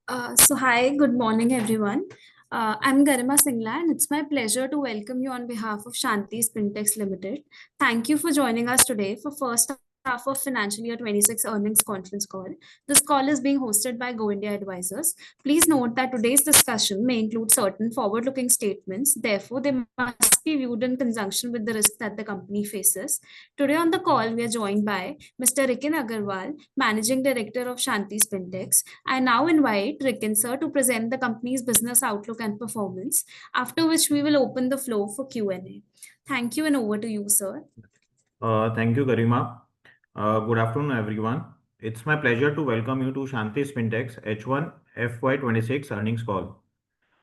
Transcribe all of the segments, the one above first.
Hi, good morning, everyone. I'm Garima Singla, and it's my pleasure to welcome you on behalf of Shanti Spintex Ltd. Thank you for joining us today for first half of financial year 26 earnings conference call. This call is being hosted by Go India Advisors. Please note that today's discussion may include certain forward-looking statements. Therefore, they must be viewed in conjunction with the risk that the company faces. Today on the call, we are joined by Mr. Rikin Agarwal, Managing Director of Shanti Spintex. I now invite Rikin sir to present the company's business outlook and performance, after which we will open the floor for Q&A. Thank you and over to you, sir. Thank you, Garima. Good afternoon, everyone. It's my pleasure to welcome you to Shanti Spintex H1 FY26 earnings call.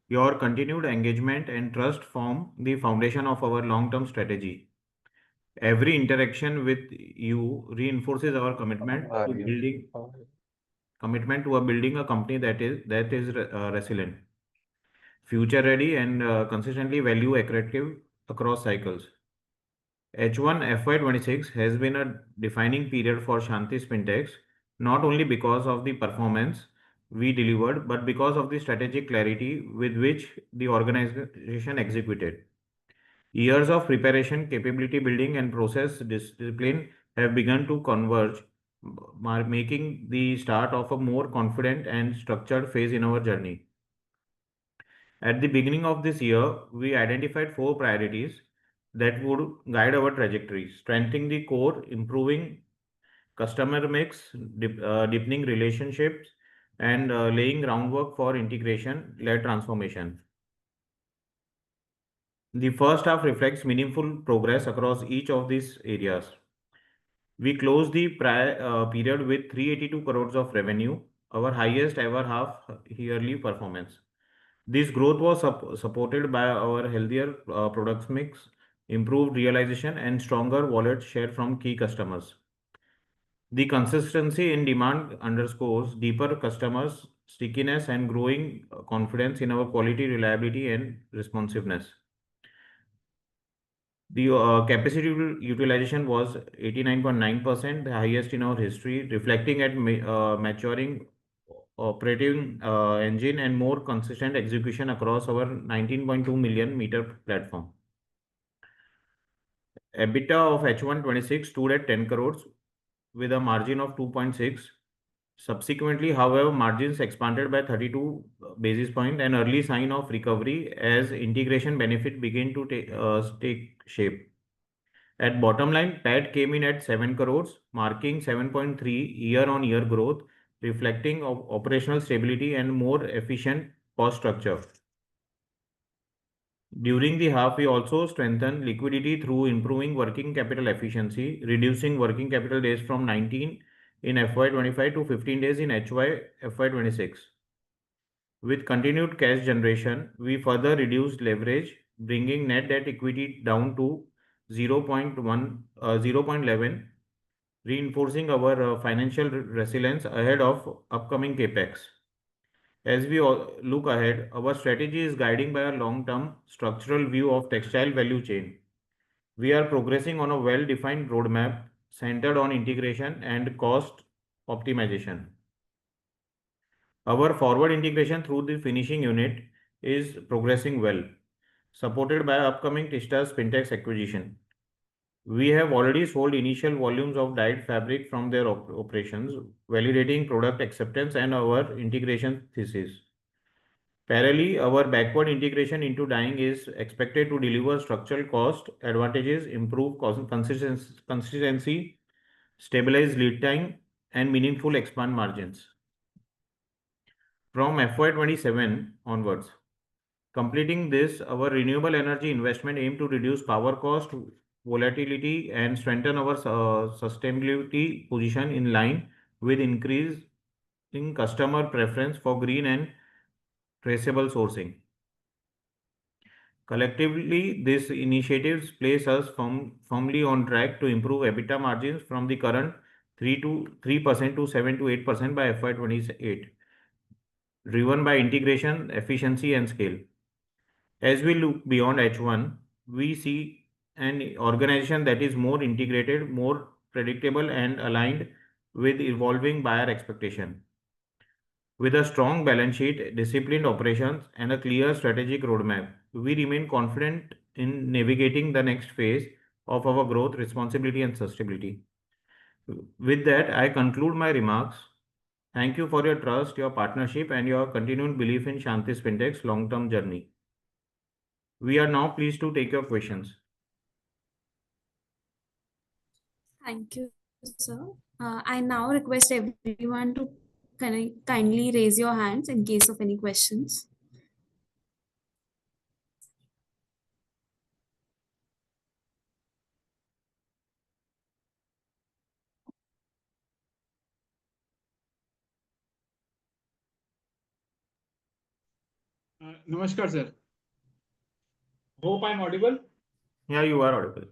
Your continued engagement and trust form the foundation of our long-term strategy. Every interaction with you reinforces our commitment to building a company that is resilient, future ready, and consistently value accretive across cycles. H1 FY26 has been a defining period for Shanti Spintex, not only because of the performance we delivered, but because of the strategic clarity with which the organization executed. Years of preparation, capability building, and process discipline have begun to converge, making the start of a more confident and structured phase in our journey. At the beginning of this year, we identified four priorities that would guide our trajectory: strengthening the core, improving customer mix, deepening relationships, and laying groundwork for integration-led transformation. The first half reflects meaningful progress across each of these areas. We closed the prior period with 382 crores of revenue, our highest ever half yearly performance. This growth was supported by our healthier products mix, improved realization, and stronger wallet share from key customers. The consistency in demand underscores deeper customers' stickiness and growing confidence in our quality, reliability, and responsiveness. The capacity utilization was 89.9%, the highest in our history, reflecting at maturing operating engine and more consistent execution across our 19.2 million meter platform. EBITDA of H126 stood at 10 crores with a margin of 2.6. Subsequently, however, margins expanded by 32 basis points, an early sign of recovery as integration benefit begin to take shape. At bottom line, PAT came in at 7 crores, marking 7.3 year-on-year growth, reflecting operational stability and more efficient cost structure. During the half, we also strengthened liquidity through improving working capital efficiency, reducing working capital days from 19 in FY25 to 15 days in FY26. With continued cash generation, we further reduced leverage, bringing net debt equity down to 0.11, reinforcing our financial resilience ahead of upcoming capex. As we look ahead, our strategy is guided by a long-term structural view of textile value chain. We are progressing on a well-defined roadmap centered on integration and cost optimization. Our forward integration through the finishing unit is progressing well, supported by upcoming Tista Spintex acquisition. We have already sold initial volumes of dyed fabric from their operations, validating product acceptance and our integration thesis. Parallelly, our backward integration into dyeing is expected to deliver structural cost advantages, improve consistency, stabilize lead time, and meaningful expand margins. From FY27 onwards, completing this, our renewable energy investment aim to reduce power cost, volatility, and strengthen our sustainability position in line with increasing customer preference for green and traceable sourcing. Collectively, these initiatives place us firmly on track to improve EBITDA margins from the current 3% to 7 to 8% by FY28, driven by integration, efficiency, and scale. As we look beyond H1, we see an organization that is more integrated, more predictable, and aligned with evolving buyer expectation. With a strong balance sheet, disciplined operations, and a clear strategic roadmap, we remain confident in navigating the next phase of our growth, responsibility, and sustainability. With that, I conclude my remarks. Thank you for your trust, your partnership, and your continued belief in Shanti Spintech's long-term journey. We are now pleased to take your questions. Thank you, sir. I now request everyone to kindly raise your hands in case of any questions. Namaskar, sir. Hope I'm audible. Yeah, you are audible.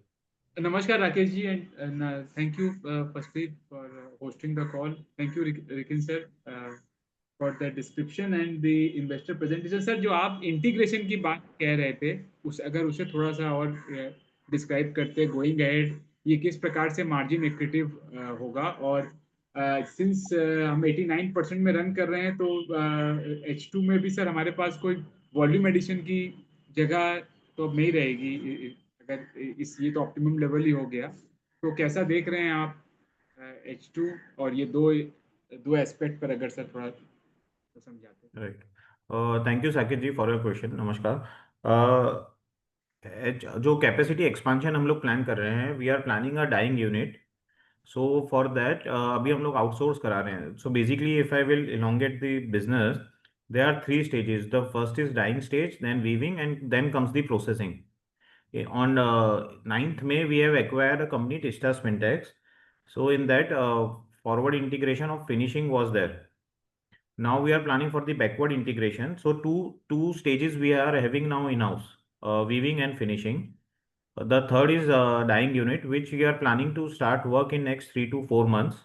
Namaskar, Rakesh ji, and thank you firstly for hosting the call. Thank you, Rikin sir, for the description and the investor presentation. Sir जो आप integration की बात कह रहे थे उस अगर उसे थोड़ा सा और डिस्क्राइब करते गोइंग अहेड ये किस प्रकार से मार्जिन एक्टिव होगा और सिंस हम 89% में रन कर रहे हैं तो H2 में भी सर हमारे पास कोई वॉल्यूम एडिशन की जगह तो अब नहीं रहेगी अगर इस ये तो ऑप्टिमम लेवल ही हो गया तो कैसा देख रहे हैं आप H2 और ये दो दो एस्पेक्ट पर अगर सर थोड़ा तो समझाते Right. Thank you, Saket ji, for your question. नमस्कार. जो कैपेसिटी एक्सपांशन हम लोग प्लान कर रहे हैं, we are planning a dyeing unit. So for that अभी हम लोग आउटसोर्स करा रहे हैं. So basically if I will elongate the business, there are three stages. The first is dyeing stage, then weaving, and then comes the processing. On 9th May, we have acquired a company, Tista Spintex. So in that, forward integration of finishing was there. Now we are planning for the backward integration. So two stages we are having now in-house, weaving and finishing. The third is dyeing unit, which we are planning to start work in next 3 to 4 months.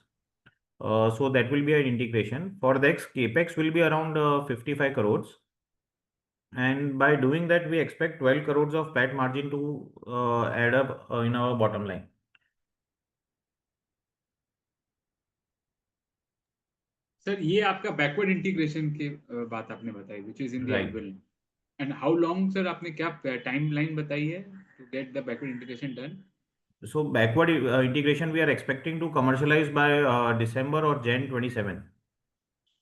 So that will be an integration. For the capex will be around 55 crores. And by doing that, we expect 12 crores of PAT margin to add up in our bottom line. Sir ये आपका backward integration की बात आपने बताई which is in the Right. Annual and how long sir आपने क्या timeline बताई है to get the backward integration done So backward integration we are expecting to commercialize by December or Jan 27.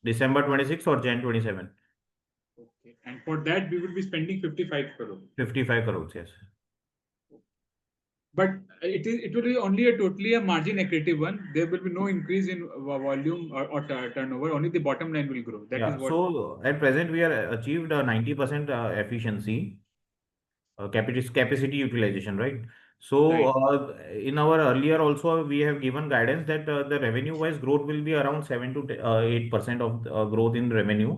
December 26 or Jan 27. okay and for that we will be spending 55 crore 55 crores, yes. but it will be only a totally a margin accretive one there will be no increase in volume or turnover only the bottom line will grow that Yeah, is what so at present we are achieved 90% efficiency, capacity utilization, right? So right in our earlier also we have given guidance that the revenue wise growth will be around 7 to 8% of growth in revenue.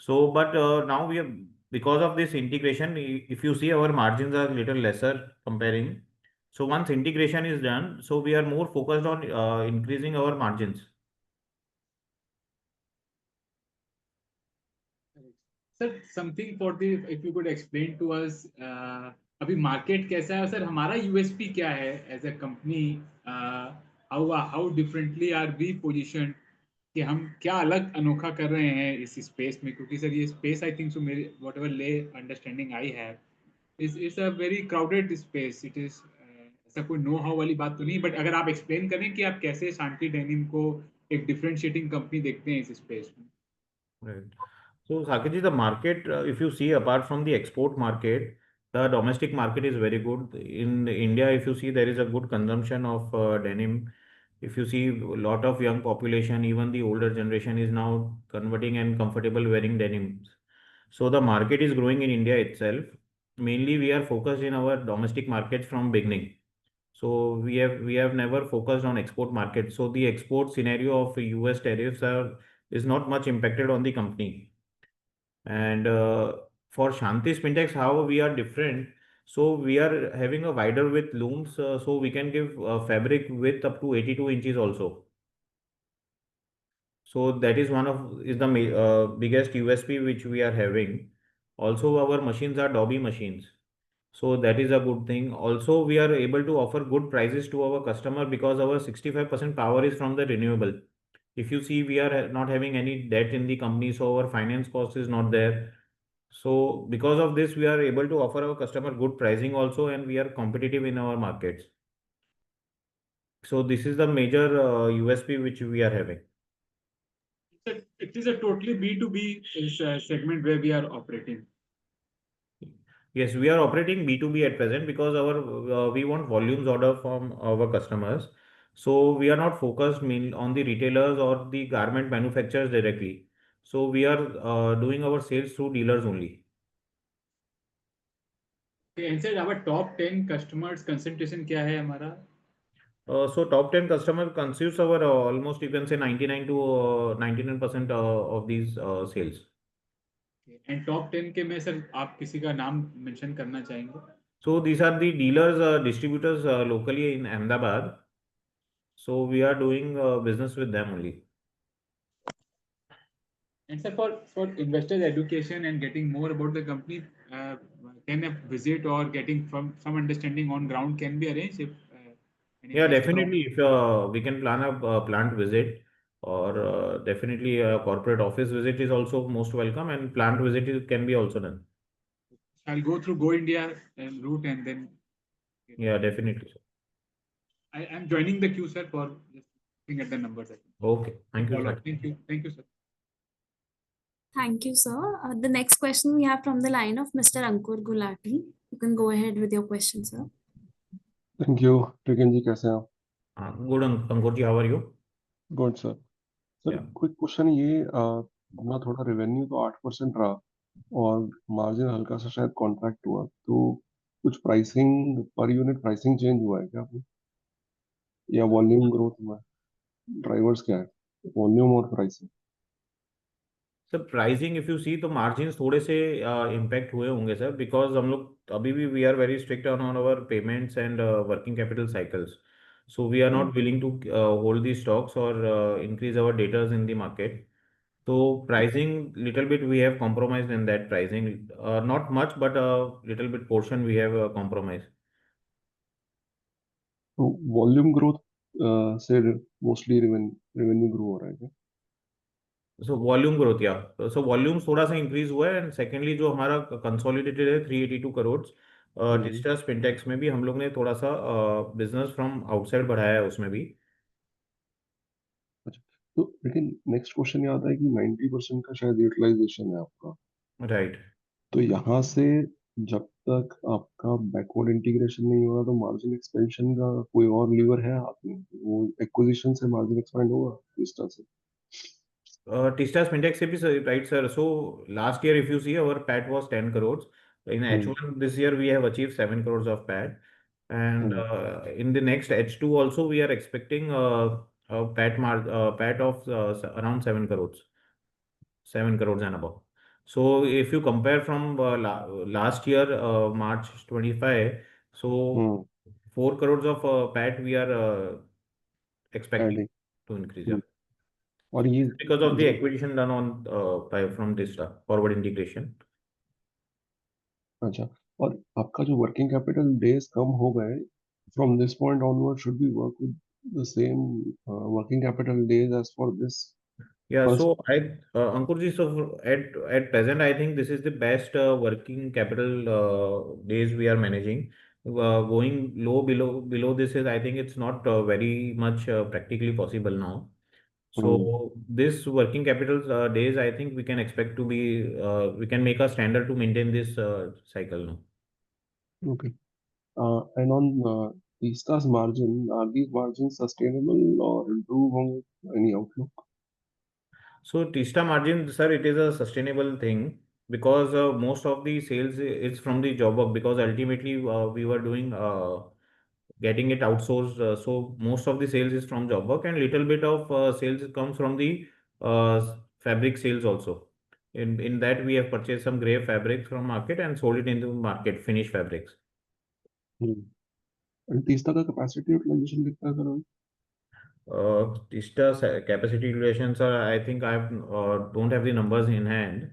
So, but now we have, because of this integration, if you see our margins are little lesser comparing. So once integration is done, so we are more focused on increasing our margins. Sir something for the if you could explain to us अभी market कैसा है sir हमारा USP क्या है as a company how how differently are we position कि हम क्या अलग अनोखा कर रहे हैं इस स्पेस में क्योंकि सर ये स्पेस आई थिंक सो मेरे वट एवर ले understanding I have is a very crowded space it is ऐसा कोई नो हाउ वाली बात तो नहीं बट अगर आप एक्सप्लेन करें कि आप कैसे शांति डेनिम को एक डिफरेंशिएटिंग कंपनी देखते हैं इस स्पेस में Right. So, Sakiji, the market, if you see apart from the export market, the domestic market is very good. In India, if you see, there is a good consumption of denim. If you see, a lot of young population, even the older generation is now converting and comfortable wearing denims. So the market is growing in India itself. Mainly, we are focused in our domestic markets from beginning. So we have never focused on export market. So the export scenario of US tariffs are is not much impacted on the company. And for Shanti Spintex, how we are different. So we are having a wider width looms, so we can give fabric width up to 82 inches also. So that is one of is the biggest USP which we are having. Also, our machines are Dobby machines. So that is a good thing. Also, we are able to offer good prices to our customer because our 65% power is from the renewable. If you see, we are not having any debt in the company, so our finance cost is not there. So because of this, we are able to offer our customer good pricing also, and we are competitive in our markets. So this is the major USP which we are having. It is a totally B2B segment where we are operating. Yes, we are operating B2B at present because our we want volumes order from our customers. So we are not focused on the retailers or the garment manufacturers directly. So we are doing our sales through dealers only. Okay, and sir, our top 10 customers concentration क्या है हमारा? So top 10 customer constitutes our almost you can say 99 to 99% of these sales. And top 10 के में sir आप किसी का नाम mention करना चाहेंगे? So these are the dealers, distributors locally in Ahmedabad. So we are doing business with them only. And sir, for investors education and getting more about the company, can a visit or getting from some understanding on ground can be arranged if an Yeah, investor or definitely. If we can plan a plant visit, or definitely a corporate office visit is also most welcome, and plant visit can be also done. I'll go through Go India route and then Yeah, definitely. Sir. I am joining the queue, sir, for just looking at the numbers. Okay, thank you, Follow sir. up. Thank you, sir. Thank you, sir. The next question we have from the line of Mr. Ankur Gulati. You can go ahead with your question, sir. Thank you Rikin ji कैसे हैं आप? Good, Ankur ji, how are you? Good sir. Sir Yeah. Quick question ये अपना थोड़ा revenue तो 8% रहा और margin हल्का सा शायद कॉन्ट्रैक्ट हुआ, तो कुछ pricing per unit pricing change हुआ है क्या आपने, या वॉल्यूम ग्रोथ हुआ है? ड्राइवर्स क्या है, वॉल्यूम और pricing? Sir pricing if you see तो मार्जिन्स थोड़े से इम्पैक्ट हुए होंगे सर, बिकॉज हम लोग अभी भी we are very strict on our payments and working capital cycles. So we are not willing to hold these stocks or increase our debtors in the market. So pricing little bit we have compromised in that pricing, not much but a little bit portion we have compromised. तो volume growth से mostly revenue grow हो रहा है क्या? So volume growth, yeah. So volume थोड़ा सा increase हुआ है, and secondly जो हमारा consolidated है 382 करोड़, टिस्टा स्पिनटेक्स में भी हम लोग ने थोड़ा सा बिजनेस फ्रॉम आउटसाइड बढ़ाया है उसमें भी. अच्छा, तो लेकिन नेक्स्ट क्वेश्चन ये आता है कि 90% का शायद यूटिलाइजेशन है आपका, राइट. तो यहाँ से जब तक आपका बैकवर्ड इंटीग्रेशन नहीं होगा तो मार्जिन एक्सपेंशन का कोई और लीवर है हाथ में? वो एक्विजिशन से मार्जिन एक्सपेंड होगा इस तरह से? टिस्टा स्पिनटेक्स से भी right sir. So last year if you see our PAT was 10 crore. In H1 this year we have achieved 7 crores of PAT, and in the next H2 also we are expecting a PAT of around 7 crores, 7 crores and above. So if you compare from last year March 25, so 4 crores of PAT we are expecting adding. to increase. Yeah. और ये Because of the जो acquisition done on from this forward integration. अच्छा, और आपका जो working capital days कम हो गए, from this point onward should be work with the same working capital days as for this Yeah, first? so Ankurji, so at present, I think this is the best working capital days we are managing. Going low below this is, I think it's not very much practically possible now. So this working capital days, I think we can expect to be we can make a standard to maintain this cycle now. Okay. And on Teesta's margin, are these margins sustainable or improve होंगे? Any outlook? So Tista margin, sir, it is a sustainable thing because most of the sales is from the job work, because ultimately we were doing getting it outsourced. So most of the sales is from job work, and little bit of sales comes from the fabric sales also. In that we have purchased some gray fabrics from market and sold it into market, finished fabrics. And Teesta का capacity utilization कितना है sir? Tista's capacity utilizations are, I think I don't have the numbers in hand,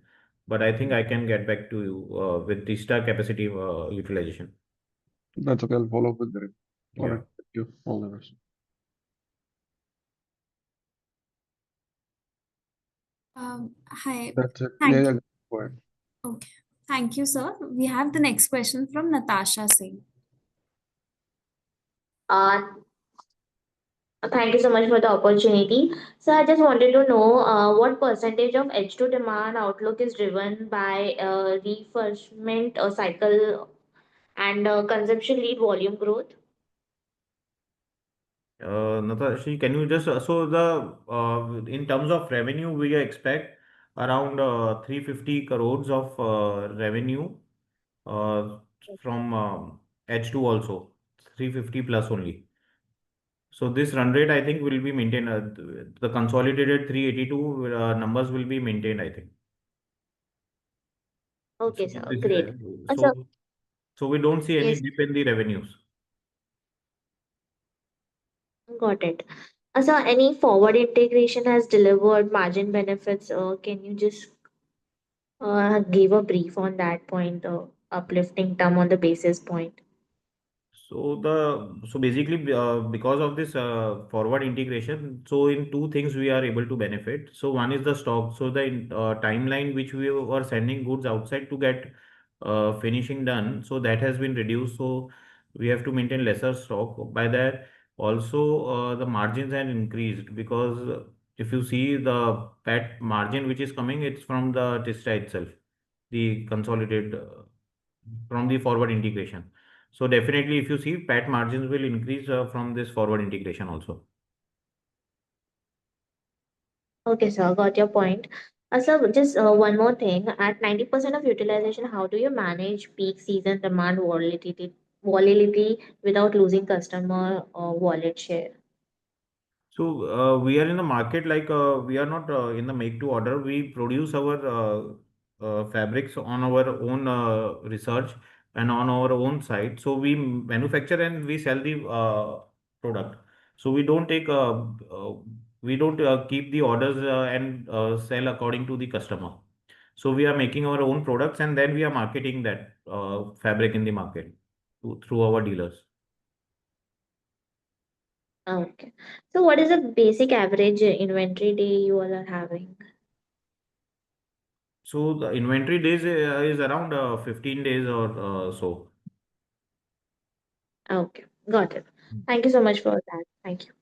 but I think I can get back to you with Tista capacity utilization. That's okay, I'll follow up with Derek. All Yeah. right, thank you. All the best. Hi. That's it. Thank Yeah, you. go ahead. Okay. Thank you, sir. We have the next question from Natasha Singh. Uh, Thank you so much for the opportunity. So I just wanted to know what percentage of H2 demand outlook is driven by refurbishment cycle and consumption lead volume growth? Natasha, can you just so the in terms of revenue, we expect around 350 crores of revenue uh, from H2 also, 350 plus only. So this run rate, I think, will be maintained. The consolidated 382 numbers will be maintained, I think. Okay, So sir. this is Great. So so we don't see any yes, dip in the revenues. got it. So any forward integration has delivered margin benefits. Can you just give a brief on that point, uplifting term on the basis point? So basically, because of this forward integration, so in two things we are able to benefit. So one is the stock. So the timeline which we were sending goods outside to get finishing done, so that has been reduced. So we have to maintain lesser stock. By that, also the margins have increased because if you see the PAT margin which is coming, it's from the Tista itself, the consolidated from the forward integration. So definitely, if you see, PAT margins will increase from this forward integration also. Okay, sir, got your point. Sir, just one more thing. At 90% of utilization, how do you manage peak season demand volatility without losing customer or wallet share? So we are in the market like we are not in the make to order. We produce our fabrics on our own research and on our own site. So we manufacture and we sell the product. So we don't keep the orders and sell according to the customer. So we are making our own products and then we are marketing that fabric in the market through our dealers. Okay. So what is the basic average inventory day you all are having? So the inventory days is around 15 days or so. Okay, got it. Thank you so much for that. Thank you.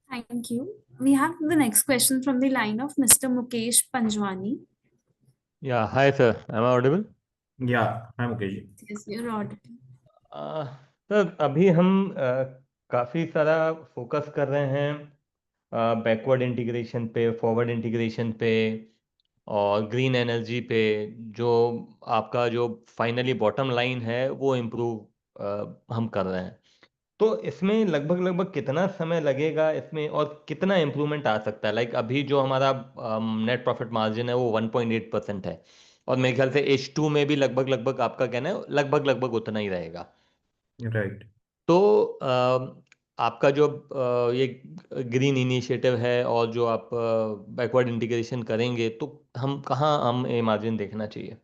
Thank you. We have the next question from the line of Mr. Mukesh Panjwani. Yeah, hi sir. Am I audible? Yeah, I'm okay. Yes, you're audible. Sir अभी हम काफ़ी सारा focus कर रहे हैं backward integration पे, forward integration पे और ग्रीन एनर्जी पे, जो आपका जो फाइनली बॉटम लाइन है वो इम्प्रूव हम कर रहे हैं। तो इसमें लगभग लगभग कितना समय लगेगा इसमें और कितना इम्प्रूवमेंट आ सकता है? लाइक अभी जो हमारा नेट प्रॉफिट मार्जिन है वो 1.8% है और मेरे ख्याल से H2 में भी लगभग लगभग आपका कहना है लगभग लगभग उतना ही रहेगा। राइट। तो आपका जो ये ग्रीन इनिशिएटिव है और जो आप बैकवर्ड इंटीग्रेशन करेंगे तो हम कहाँ हम ये मार्जिन देखना चाहिए?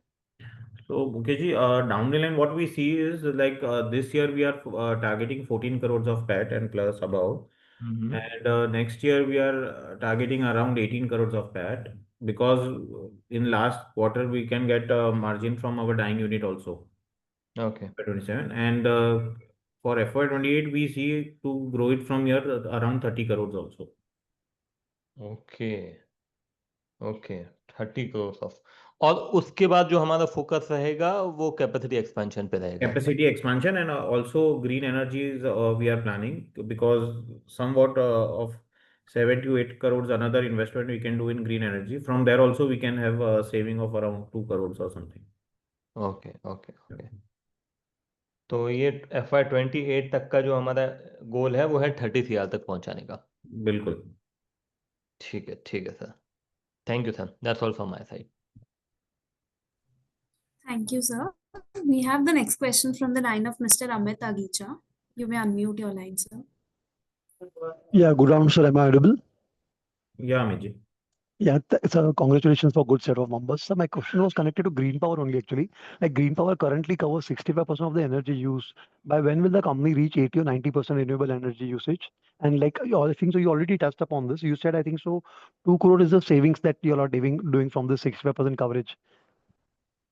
So Mukesh ji, down the line, what we see is like this year we are targeting 14 crores of PAT and plus above, and next year we are targeting around 18 crores of PAT because in last quarter we can get a margin from our dyeing unit also. Okay. 27 and for FY28 we see to grow it from here around 30 crores also. Okay okay 30 crore of. और उसके बाद जो हमारा focus रहेगा वो capacity expansion पे रहेगा। Capacity expansion and also green energies we are planning because somewhat of 7 to 8 crores another investment we can do in green energy. From there also we can have a saving of around 2 crores or something. Okay okay okay. तो ये FY28 तक का जो हमारा गोल है वो है 30 CR तक पहुंचाने का। बिल्कुल। ठीक है sir. Thank you sir, that's all from my side. Thank you, sir. We have the next question from the line of Mr. Amit Agicha. You may unmute your line, sir. Yeah, good afternoon, sir. Am I audible? Yeah, Amit ji. Yeah, so congratulations for good set of numbers. So my question was connected to green power only actually. Like green power currently covers 65% of the energy use. By when will the company reach 80 or 90% renewable energy usage? And like I think so you already touched upon this. You said I think so 2 crore is the savings that you are doing from the 65% coverage.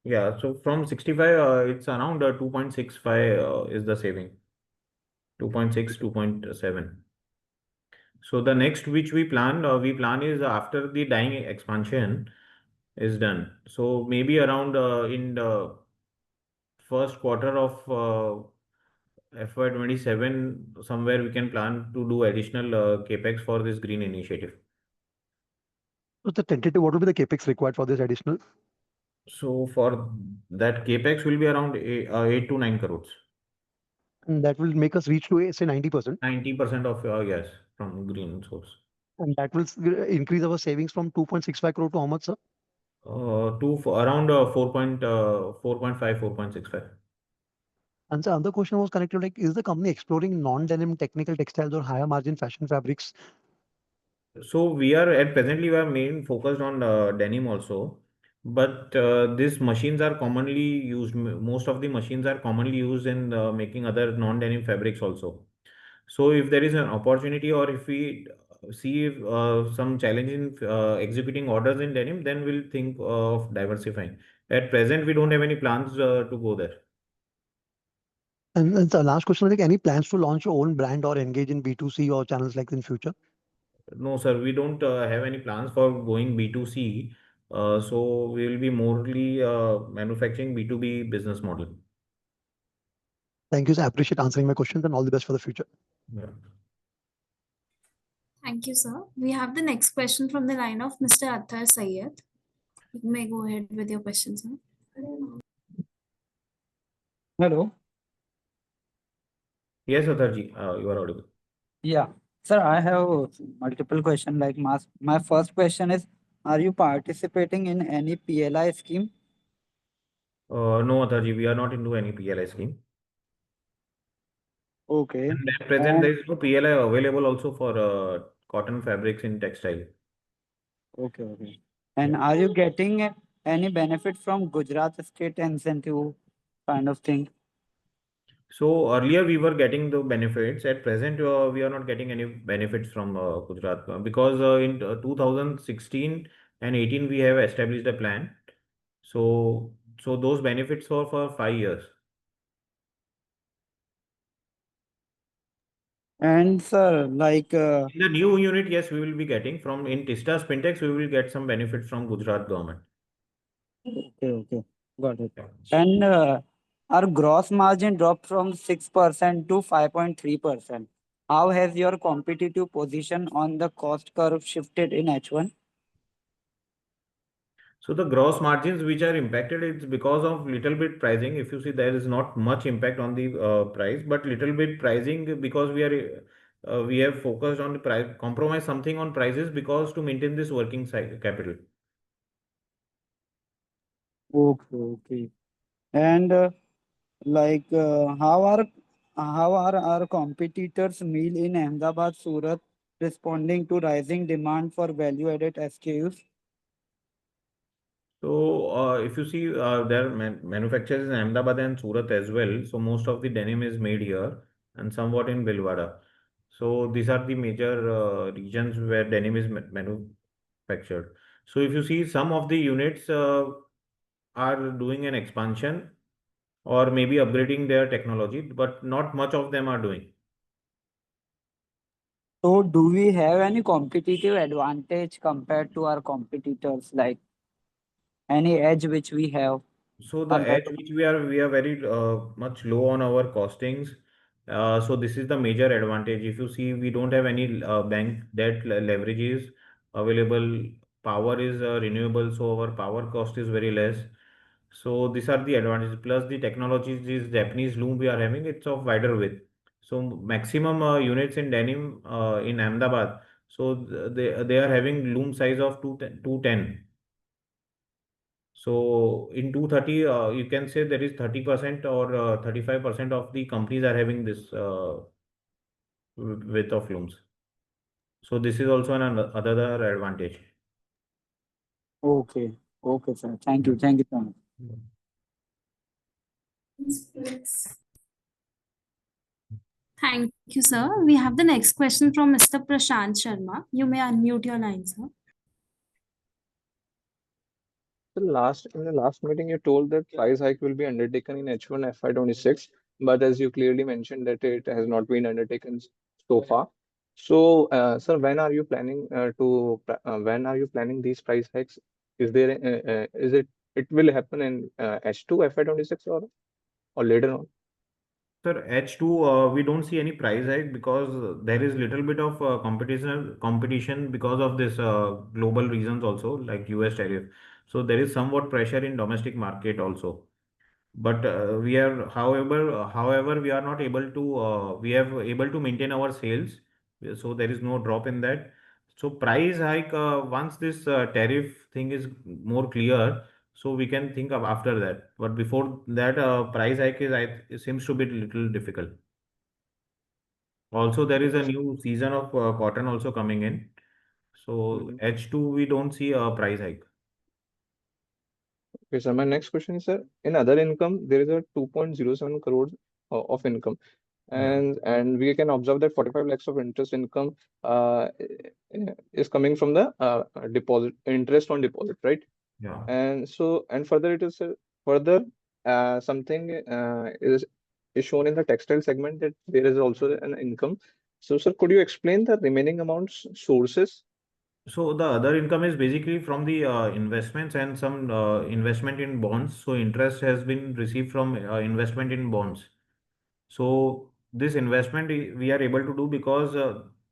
Yeah, so from 65, it's around 2.65 is the saving. 2.6, 2.7. So the next which we plan is after the dyeing expansion is done. So maybe around in the first quarter of FY27, somewhere we can plan to do additional capex for this green initiative. So the tentative, what will be the capex required for this additional? So for that capex will be around 8 to 9 crores. And that will make us reach to say 90%. 90% of yes from green source. And that will increase our savings from 2.65 crore to how much, sir? Around 4.5, 4.65. And the other question was connected like, is the company exploring non-denim technical textiles or higher margin fashion fabrics? So we are at presently we are main focused on denim also, but these machines are commonly used. Most of the machines are commonly used in making other non-denim fabrics also. So if there is an opportunity or if we see some challenge in executing orders in denim, then we'll think of diversifying. At present, we don't have any plans to go there. And the last question, like any plans to launch your own brand or engage in B2C or channels like in future? No, sir, we don't have any plans for going B2C. So we will be morely manufacturing B2B business model. Thank you, sir. I appreciate answering my questions and all the best for the future. Yeah. Thank you, sir. We have the next question from the line of Mr. Athar Syed. You may go ahead with your question, sir. Hello. Yes, Atharji, you are audible. Yeah. Sir, I have multiple questions. Like my first question is, are you participating in any PLI scheme? No, Atharji, we are not into any PLI scheme. Okay. And at present, there is no PLI available also for cotton fabrics in textile. Okay. And Yeah. are you getting any benefit from Gujarat state incentive kind of thing? So earlier we were getting the benefits. At present, we are not getting any benefits from Gujarat because in 2016 and 18 we have established a plan. So those benefits were for 5 years. And sir, like In the new unit, yes, we will be getting from in Tista Spintex, we will get some benefits from Gujarat government. okay, got it. Yeah. And our gross margin dropped from 6% to 5.3%. How has your competitive position on the cost curve shifted in H1? So the gross margins which are impacted, it's because of little bit pricing. If you see, there is not much impact on the price, but little bit pricing because we have focused on the price, compromise something on prices because to maintain this working capital. Okay. And how are our competitors meal in Ahmedabad, Surat responding to rising demand for value-added SKUs? So if you see, there are manufacturers in Ahmedabad and Surat as well. So most of the denim is made here and somewhat in Bhilwara. So these are the major regions where denim is manufactured. So if you see, some of the units are doing an expansion or maybe upgrading their technology, but not much of them are doing. So do we have any competitive advantage compared to our competitors, like any edge which we have So the compared edge to? which we are very much low on our costings. So this is the major advantage. If you see, we don't have any bank debt leverages available. Power is renewable, so our power cost is very less. So these are the advantages. Plus the technology, this Japanese loom we are having, it's of wider width. So maximum units in denim in Ahmedabad. So they are having loom size of 210. So in 230, you can say there is 30% or 35% of the companies are having this width of looms. So this is also another advantage. Okay. Okay, sir. Thank you. Thank you so much. Thank you, sir. We have the next question from Mr. Prashant Sharma. You may unmute your line, sir. In the last meeting, you told that price hike will be undertaken in H1 FY26, but as you clearly mentioned that it has not been undertaken so far. So, sir, when are you planning these price hikes? Is it will happen in H2 FY26 or later on? Sir, H2, we don't see any price hike because there is little bit of competition because of this global reasons also, like US tariff. So there is somewhat pressure in domestic market also. But however, we are not able to, we have able to maintain our sales. So there is no drop in that. So price hike, once this tariff thing is more clear, so we can think of after that. But before that, price hike it seems to be little difficult. Also, there is a new season of cotton also coming in. So H2, we don't see a price hike. Okay, so my next question is, sir, in other income, there is a 2.07 crores of income. Yeah. And we can observe that 45 lakhs of interest income uh, is coming from the deposit interest on deposit, right? Yeah. And further it is further something is shown in the textile segment that there is also an income. So, sir, could you explain the remaining amounts sources? So the other income is basically from the investments and some investment in bonds. So interest has been received from investment in bonds. So this investment we are able to do because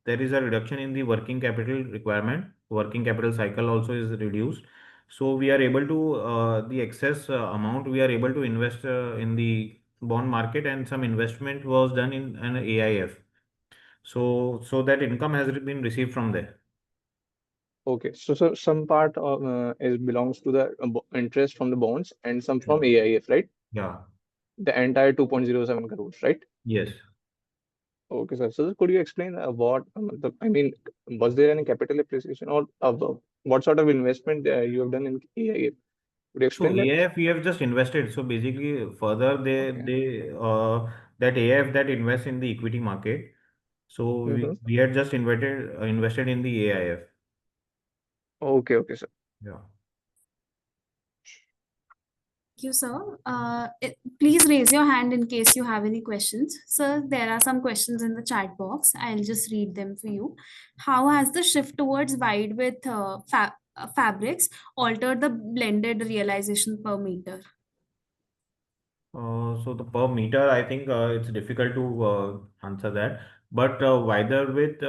there is a reduction in the working capital requirement. Working capital cycle also is reduced. So we are able to the excess amount we are able to invest in the bond market, and some investment was done in an AIF. So that income has been received from there. Okay, so some part of is belongs to the interest from the bonds and some from Yeah. AIF, right? Yeah. The entire 2.07 crores, right? Yes. Okay, sir. So could you explain I mean, was there any capital appreciation or what sort of investment you have done in AIF? Could you So explain that? AIF we have just invested. So basically further Okay. they that AIF that invests in the equity market. So Mm-hmm. we had just invested in the AIF. Okay, sir. Yeah. Thank you, sir. Please raise your hand in case you have any questions. Sir, there are some questions in the chat box. I'll just read them for you. How has the shift towards wide width fabrics altered the blended realization per meter? So the per meter, I think it's difficult to answer that. But wider width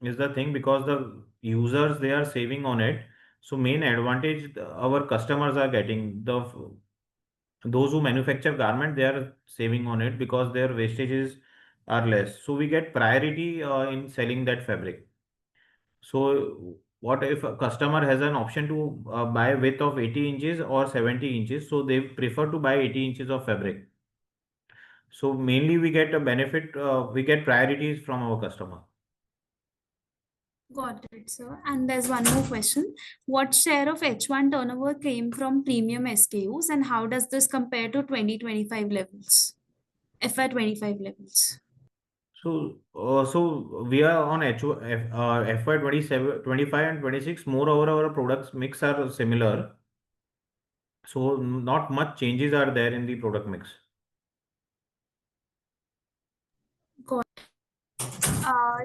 is the thing because the users they are saving on it. So main advantage our customers are getting those who manufacture garment they are saving on it because their wastages are less, so we get priority in selling that fabric. So what if a customer has an option to buy width of 80 inches or 70 inches, so they prefer to buy 80 inches of fabric. So mainly we get a benefit, we get priorities from our customer. Got it, sir. And there's one more question. What share of H1 turnover came from premium SKUs, and how does this compare to 2025 levels, FY25 levels? So we are on FY 27, 25 and 26. Moreover, our products mix are similar. So not much changes are there in the product mix. Got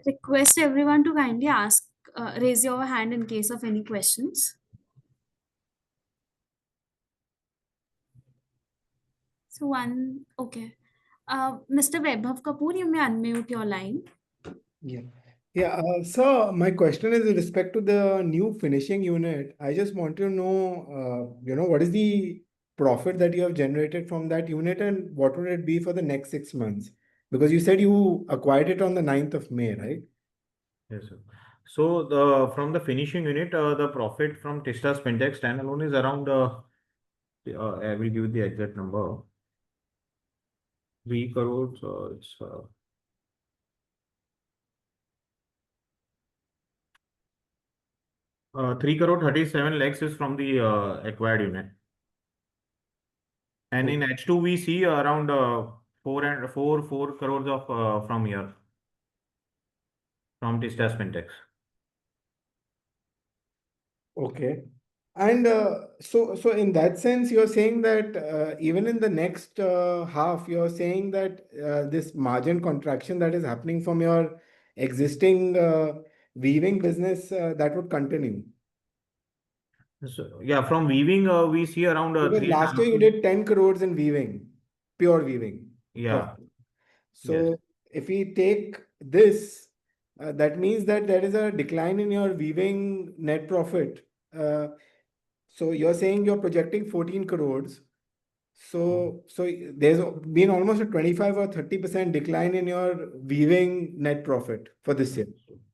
request everyone to kindly raise your hand in case of any questions. So okay. Mr. Vaibhav Kapoor, you may unmute your line. Yeah. Yeah. So my question is with respect to the new finishing unit. I just want to know, what is the profit that you have generated from that unit and what would it be for the next 6 months? Because you said you acquired it on the 9th of May, right? Yes, sir. So from the finishing unit, the profit from Shanti Spintex standalone is around, I will give you the exact number, 3 crores. 3 crore 37 lakhs is from the acquired unit. And in H2, we see around 4 crores of from here, from Tista Spintex. Okay. And so in that sense, you're saying that even in the next half, you're saying that this margin contraction that is happening from your existing weaving business that would continue. So, yeah, from weaving, we see around Because three and a last year half. you did 10 crores in weaving, pure weaving. Yeah. Profit. So if we take this, that means that there is a decline in your weaving net profit. So you're saying you're projecting 14 crores. So there's been almost a 25 or 30% decline in your weaving net profit for this year.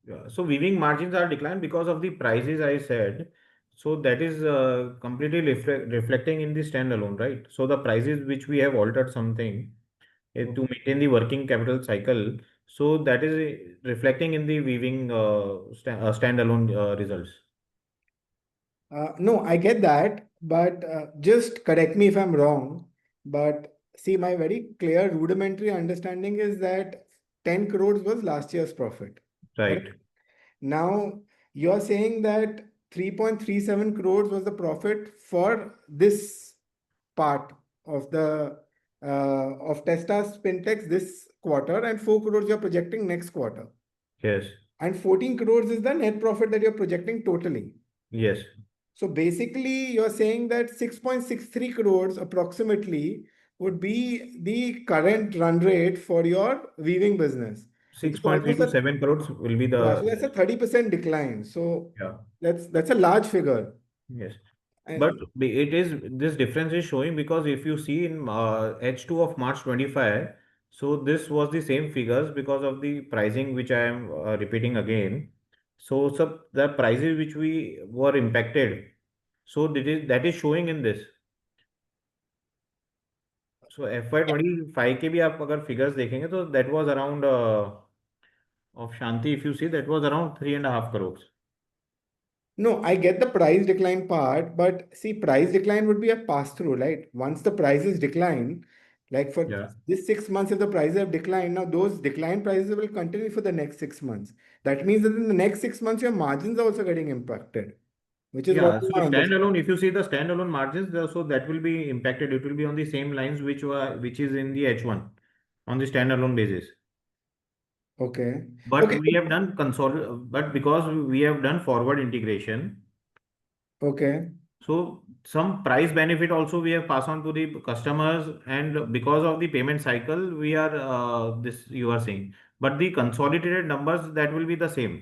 Yeah. So weaving margins are declined because of the prices I said. So that is completely reflecting in the standalone, right? So the prices which we have altered something to maintain the working capital cycle. So that is reflecting in the weaving standalone results. No, I get that, but just correct me if I'm wrong. But see, my very clear rudimentary understanding is that 10 crores was last year's profit. Right. Correct? Now, you're saying that 3.37 crores was the profit for this part of the of Testa Spintex this quarter, and 4 crores you're projecting next quarter. Yes. And 14 crores is the net profit that you're projecting totally. Yes. So basically, you're saying that 6.63 crores approximately would be the current run rate for your weaving business, which is 6.3 almost to a 7 crores will be yeah, so the. that's a 30% decline. So Yeah. that's a large figure. Yes. But And it is, this difference is showing because if you see in H2 of March 25, so this was the same figures because of the pricing which I am repeating again. So the prices which we were impacted, so that is showing in this. So FY25 के भी आप अगर figures देखेंगे तो that was around of Shanti, if you see, that was around 3.5 crores. no, I get the price decline part, but see, price decline would be a pass through, right? Once the prices decline, like for Yeah. this 6 months, if the prices have declined, now those decline prices will continue for the next 6 months. That means that in the next 6 months, your margins are also getting impacted, which is what Yeah, we so want to understand. standalone, if you see the standalone margins, so that will be impacted. It will be on the same lines which is in the H1 on the standalone basis. Okay. But Okay. we have done but because we have done forward integration, Okay. so some price benefit also we have passed on to the customers, and because of the payment cycle, we are this you are saying. But the consolidated numbers, that will be the same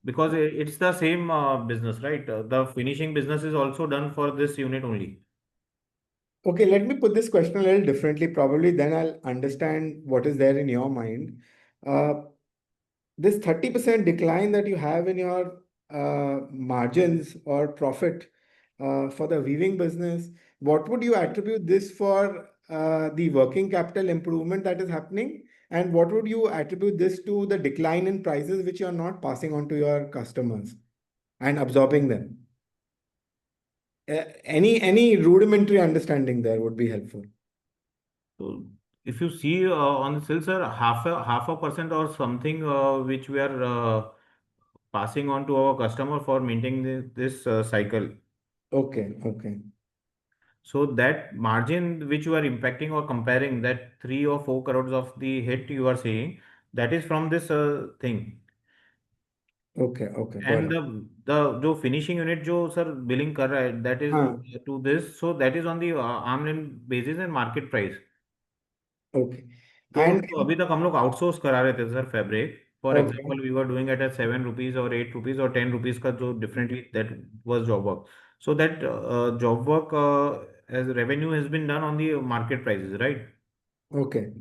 because it's the same business, right? The finishing business is also done for this unit only. Okay, let me put this question a little differently. Probably then I'll understand what is there in your mind. Uh, this 30% decline that you have in your margins or profit for the weaving business, what would you attribute this for the working capital improvement that is happening? And what would you attribute this to the decline in prices which you are not passing on to your customers and absorbing them? Any rudimentary understanding there would be helpful. So if you see on the sales, sir, half a percent or something which we are passing on to our customer for maintaining this cycle. Okay, okay. So that margin which you are impacting or comparing, that 3 or 4 crores of the hit you are saying, that is from this thing. Okay, okay, got And it. the जो finishing unit जो sir billing कर रहा है, that is हाँ, to this, so that is on the arm length basis and market price. okay. तो And उसको अभी तक हम लोग आउटसोर्स करा रहे थे sir fabric. For okay, example we were doing at 7 rupees और 8 रुपीज और 10 रुपीज का जो differently that was job work. So that job work as revenue has been done on the market prices, right? okay,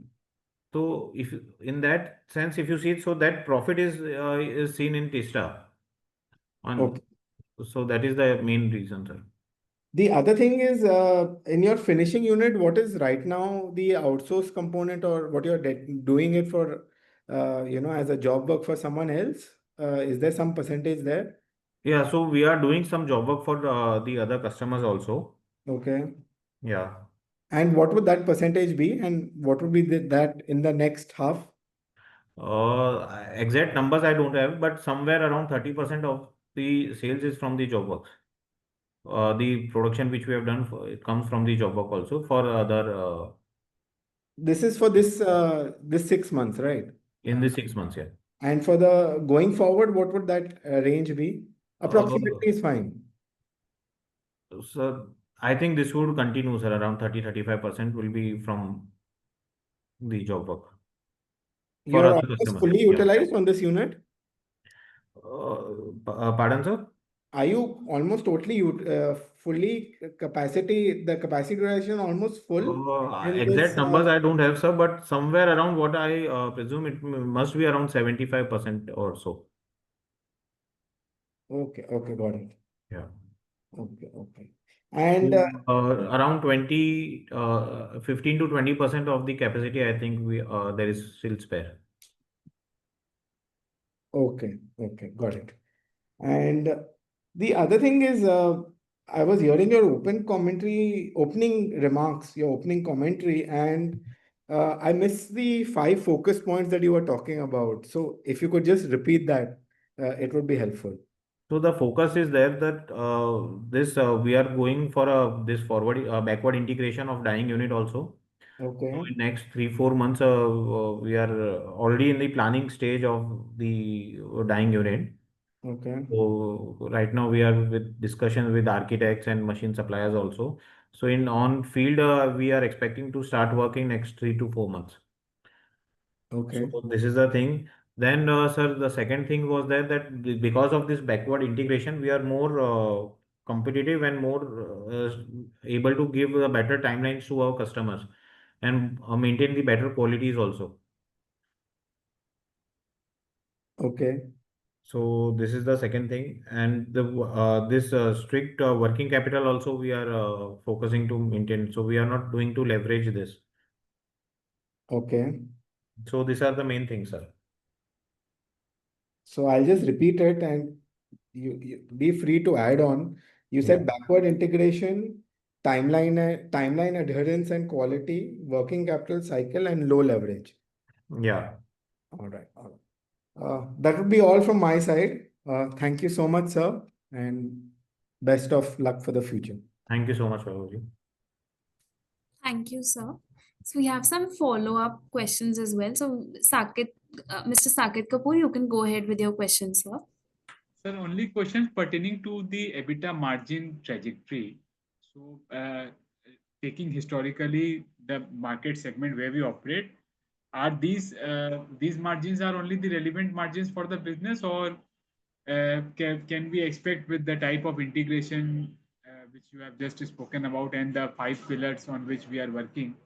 So if in that sense, if you see it, so that profit is seen in Tista on. okay. So that is the main reason, sir. The other thing is in your finishing unit, what is right now the outsource component or what you're doing it for, as a job work for someone else? Is there some percentage there? Yeah, so we are doing some job work for the other customers also. Okay. Yeah. And what would that percentage be? And what would be that in the next half? Exact numbers I don't have, but somewhere around 30% of the sales is from the job works. The production which we have done, it comes from the job work also for other This is for this 6 months, right? in the 6 months. Yeah. And for the going forward, what would that range be? Approximately is fine. So I think this would continue, sir. Around 30-35% will be from the job work for You're other almost customers. fully Yeah. utilized on this unit. Pardon, sir? Are you almost totally fully capacity, the capacity utilization almost full in Exact this? numbers I don't have, sir, but somewhere around what I presume it must be around 75% or so. Okay, okay, got it. Yeah. Okay, okay. And Around 15 to 20% of the capacity, I think there is still spare. okay, okay, got it. And the other thing is, I was hearing your opening remarks, your opening commentary, and I missed the 5 focus points that you were talking about. So if you could just repeat that, it would be helpful. So the focus is there that this we are going for this forward backward integration of dyeing unit also. So Okay, in next 3-4 months, we are already in the planning stage of the dyeing unit. okay, So right now we are with discussions with architects and machine suppliers also. So in on field, we are expecting to start working next 3 to 4 months. So okay, this is the thing. Then, sir, the second thing was that because of this backward integration, we are more competitive and more able to give better timelines to our customers and maintain the better qualities also. okay, So this is the second thing, and the this strict working capital also we are focusing to maintain. So we are not doing to leverage this. okay. So these are the main things, sir. So I'll just repeat it and you be free to add on. You Yeah. said backward integration, timeline adherence and quality, working capital cycle, and low leverage. Yeah. All right, all right. That would be all from my side. Thank you so much, sir, and best of luck for the future. Thank you so much, Vaibhavji. Thank you, sir. So we have some follow-up questions as well. So Mr. Saket Kapoor, you can go ahead with your questions, sir. Sir, only questions pertaining to the EBITDA margin trajectory. So, taking historically the market segment where we operate, are these margins are only the relevant margins for the business, or can we expect with the type of integration which you have just spoken about and the 5 pillars on which we are working,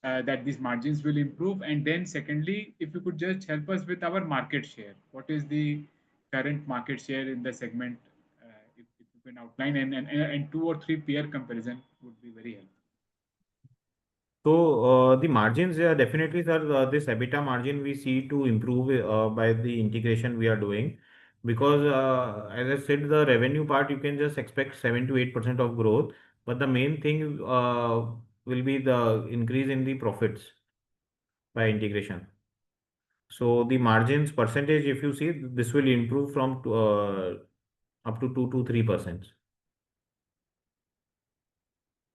that these margins will improve? And then secondly, if you could just help us with our market share, what is the current market share in the segment? If you can outline, and 2 or 3 peer comparison would be very helpful. So the margins, yeah, definitely, sir. This EBITDA margin we see to improve by the integration we are doing, because as I said, the revenue part you can just expect 7 to 8% of growth, but the main thing will be the increase in the profits by integration. So the margins percentage, if you see, this will improve from up to 2 to 3%.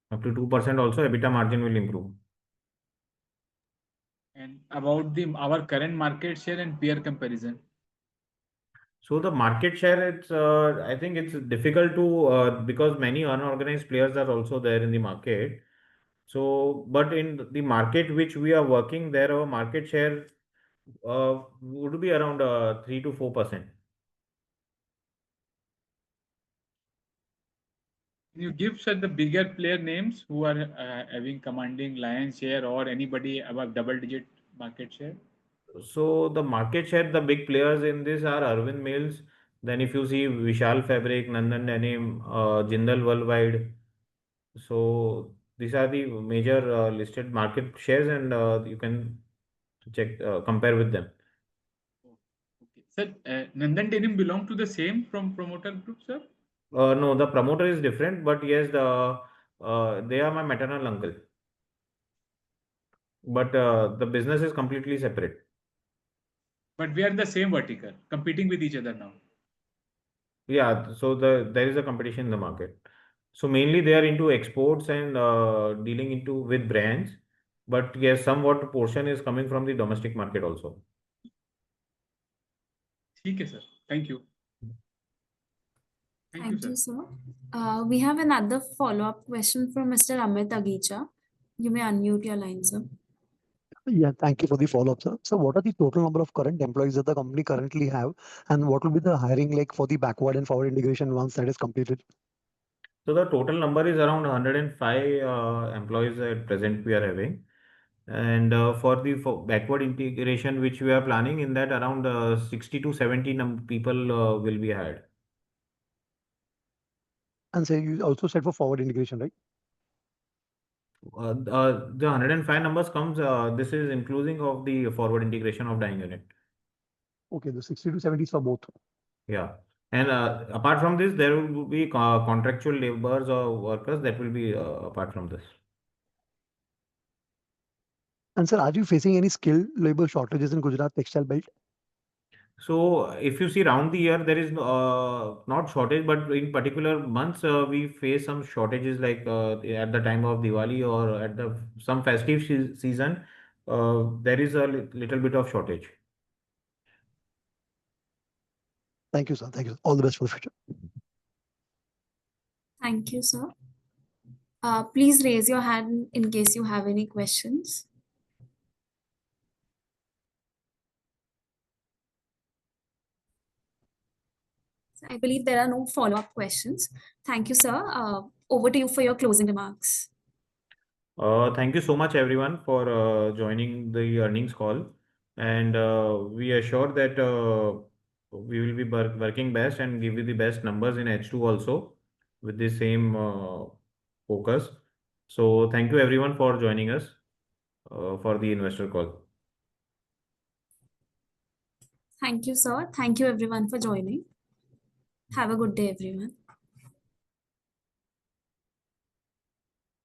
Up to 2% also, EBITDA margin will improve. And about our current market share and peer comparison. So the market share, it's I think it's difficult to because many unorganized players are also there in the market. So, but in the market which we are working, there our market share would be around 3 to 4%. Can you give such the bigger player names who are having commanding lion's share, or anybody above double-digit market share? So the market share, the big players in this are Arvind Mills. Then if you see Vishal Fabric, Nandan Denim, Jindal Worldwide. So these are the major listed market shares, and you can check compare with them. Okay. Sir, Nandan Denim belong to the same from promoter group, sir? No, the promoter is different, but yes, they are my maternal uncle. But the business is completely separate. But we are in the same vertical, competing with each other now. Yeah, so there is a competition in the market. So mainly they are into exports and dealing into with brands. But yes, somewhat portion is coming from the domestic market also. ठीक है, sir. Thank you. Thank you, sir. We have another follow-up question from Mr. Amit Agicha. You may unmute your line, sir. Yeah, thank you for the follow-up, sir. So what are the total number of current employees that the company currently have, and what will be the hiring like for the backward and forward integration once that is completed? So the total number is around 105 employees at present we are having. And for backward integration, which we are planning, in that around 60 to 70 people will be hired. And say you also said for forward integration, right? The 105 numbers comes, this is including of the forward integration of dying unit. Okay, the 60 to 70 is for both. Yeah. And apart from this, there will be contractual laborers or workers that will be apart from this. And sir, are you facing any skilled labor shortages in Gujarat textile belt? So if you see around the year, there is not shortage, but in particular months, we face some shortages like at the time of Diwali or at some festive season, there is a little bit of shortage. Thank you, sir. Thank you. All the best for the future. Thank you, sir. Please raise your hand in case you have any questions. So I believe there are no follow-up questions. Thank you, sir. Over to you for your closing remarks. Thank you so much, everyone, for joining the earnings call. And we are sure that we will be working best and give you the best numbers in H2 also with the same focus. So thank you, everyone, for joining us for the investor call. Thank you, sir. Thank you, everyone, for joining. Have a good day, everyone.